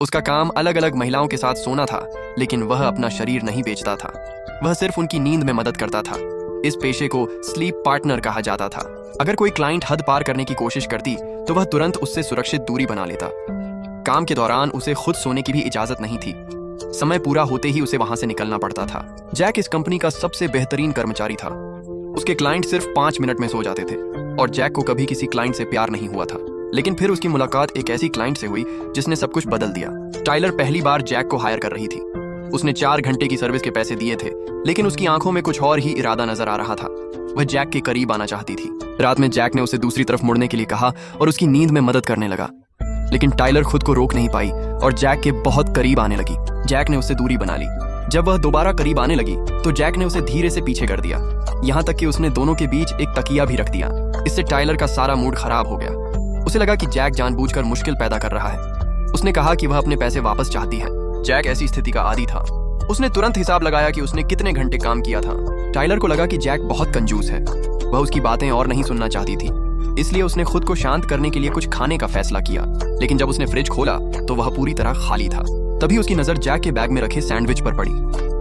उसका काम अलग अलग महिलाओं के साथ सोना था, लेकिन वह अपना शरीर नहीं बेचता था। वह सिर्फ उनकी नींद में मदद करता था। इस पेशे को स्लीप पार्टनर कहा जाता था। अगर कोई क्लाइंट हद पार करने की कोशिश करती तो वह तुरंत उससे सुरक्षित दूरी बना लेता। काम के दौरान उसे खुद सोने की भी इजाजत नहीं थी। समय पूरा होते ही उसे वहां से निकलना पड़ता था। जैक इस कंपनी का सबसे बेहतरीन कर्मचारी था। उसके क्लाइंट सिर्फ 5 मिनट में सो जाते थे और जैक को कभी किसी क्लाइंट से प्यार नहीं हुआ था। लेकिन फिर उसकी मुलाकात एक ऐसी क्लाइंट से हुई जिसने सब कुछ बदल दिया। टाइलर पहली बार जैक को हायर कर रही थी। उसने 4 घंटे की सर्विस के पैसे दिए थे, लेकिन उसकी आंखों में कुछ और ही इरादा नजर आ रहा था। वह जैक के करीब आना चाहती थी। रात में जैक ने उसे दूसरी तरफ मुड़ने के लिए कहा और उसकी नींद में मदद करने लगा, लेकिन टाइलर खुद को रोक नहीं पाई और जैक के बहुत करीब आने लगी। जैक ने उससे दूरी बना ली। जब वह दोबारा करीब आने लगी तो जैक ने उसे धीरे से पीछे कर दिया, यहाँ तक कि उसने दोनों के बीच एक तकिया भी रख दिया। इससे टाइलर का सारा मूड खराब हो गया। उसे लगा कि जैक जानबूझकर मुश्किल पैदा कर रहा है। उसने कहा कि वह अपने पैसे वापस चाहती है। जैक ऐसी स्थिति का आदी था। उसने तुरंत हिसाब लगाया कि उसने कितने घंटे काम किया था। टाइलर को लगा कि जैक बहुत कंजूस है। वह उसकी बातें और नहीं सुनना चाहती थी, इसलिए उसने खुद को शांत करने के लिए कुछ खाने का फैसला किया। लेकिन जब उसने फ्रिज खोला तो वह पूरी तरह खाली था। तभी उसकी नजर जैक के बैग में रखे सैंडविच पर पड़ी।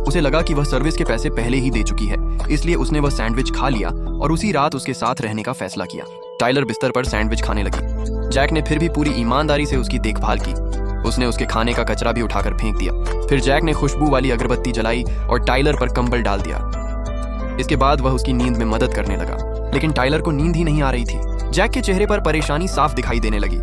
उसे लगा कि वह सर्विस के पैसे पहले ही दे चुकी है, इसलिए उसने वह सैंडविच खा लिया और उसी रात उसके साथ रहने का फैसला किया। टाइलर बिस्तर पर सैंडविच खाने लगी। जैक ने फिर भी पूरी ईमानदारी से उसकी देखभाल की। उसने उसके खाने का कचरा भी उठाकर फेंक दिया। फिर जैक ने खुशबू वाली अगरबत्ती जलाई और टाइलर पर कंबल डाल दिया। इसके बाद वह उसकी नींद में मदद करने लगा, लेकिन टाइलर को नींद ही नहीं आ रही थी। जैक के चेहरे पर परेशानी साफ दिखाई देने लगी।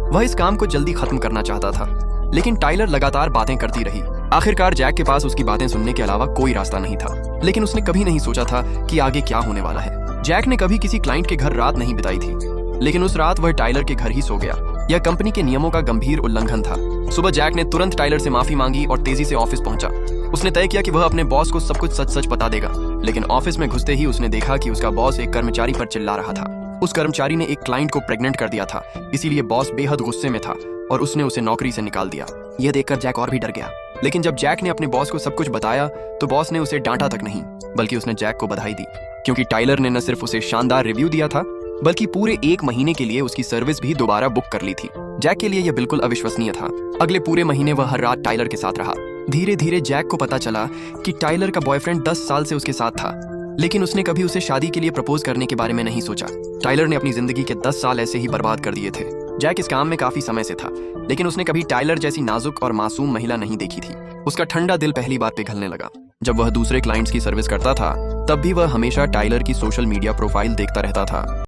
वह इस काम को जल्दी खत्म करना चाहता था, लेकिन टाइलर लगातार बातें करती रही। आखिरकार जैक के पास उसकी बातें सुनने के अलावा कोई रास्ता नहीं था, लेकिन उसने कभी नहीं सोचा था कि आगे क्या होने वाला है। जैक ने कभी किसी क्लाइंट के घर रात नहीं बिताई थी, लेकिन उस रात वह टाइलर के घर ही सो गया। यह कंपनी के नियमों का गंभीर उल्लंघन था। सुबह जैक ने तुरंत टाइलर से माफी मांगी और तेजी से ऑफिस पहुंचा। उसने तय किया कि वह अपने बॉस को सब कुछ सच सच बता देगा। लेकिन ऑफिस में घुसते ही उसने देखा कि उसका बॉस एक कर्मचारी पर चिल्ला रहा था। उस कर्मचारी ने एक क्लाइंट को प्रेग्नेंट कर दिया था, इसीलिए बॉस बेहद गुस्से में था और उसने उसे नौकरी से निकाल दिया। यह देखकर जैक और भी डर गया। लेकिन जब जैक ने अपने बॉस को सब कुछ बताया तो बॉस ने उसे डांटा तक नहीं, बल्कि उसने जैक को बधाई दी, क्योंकि टाइलर ने न सिर्फ उसे शानदार रिव्यू दिया था, बल्कि पूरे 1 महीने के लिए उसकी सर्विस भी दोबारा बुक कर ली थी। जैक के लिए यह बिल्कुल अविश्वसनीय था। अगले पूरे महीने वह हर रात टाइलर के साथ रहा। धीरे धीरे जैक को पता चला कि टाइलर का बॉयफ्रेंड 10 साल से उसके साथ था, लेकिन उसने कभी उसे शादी के लिए प्रपोज करने के बारे में नहीं सोचा। टाइलर ने अपनी जिंदगी के 10 साल ऐसे ही बर्बाद कर दिए थे। जैक इस काम में काफी समय से था, लेकिन उसने कभी टाइलर जैसी नाजुक और मासूम महिला नहीं देखी थी। उसका ठंडा दिल पहली बार पिघलने लगा। जब वह दूसरे क्लाइंट्स की सर्विस करता था, तब भी वह हमेशा टाइलर की सोशल मीडिया प्रोफाइल देखता रहता था।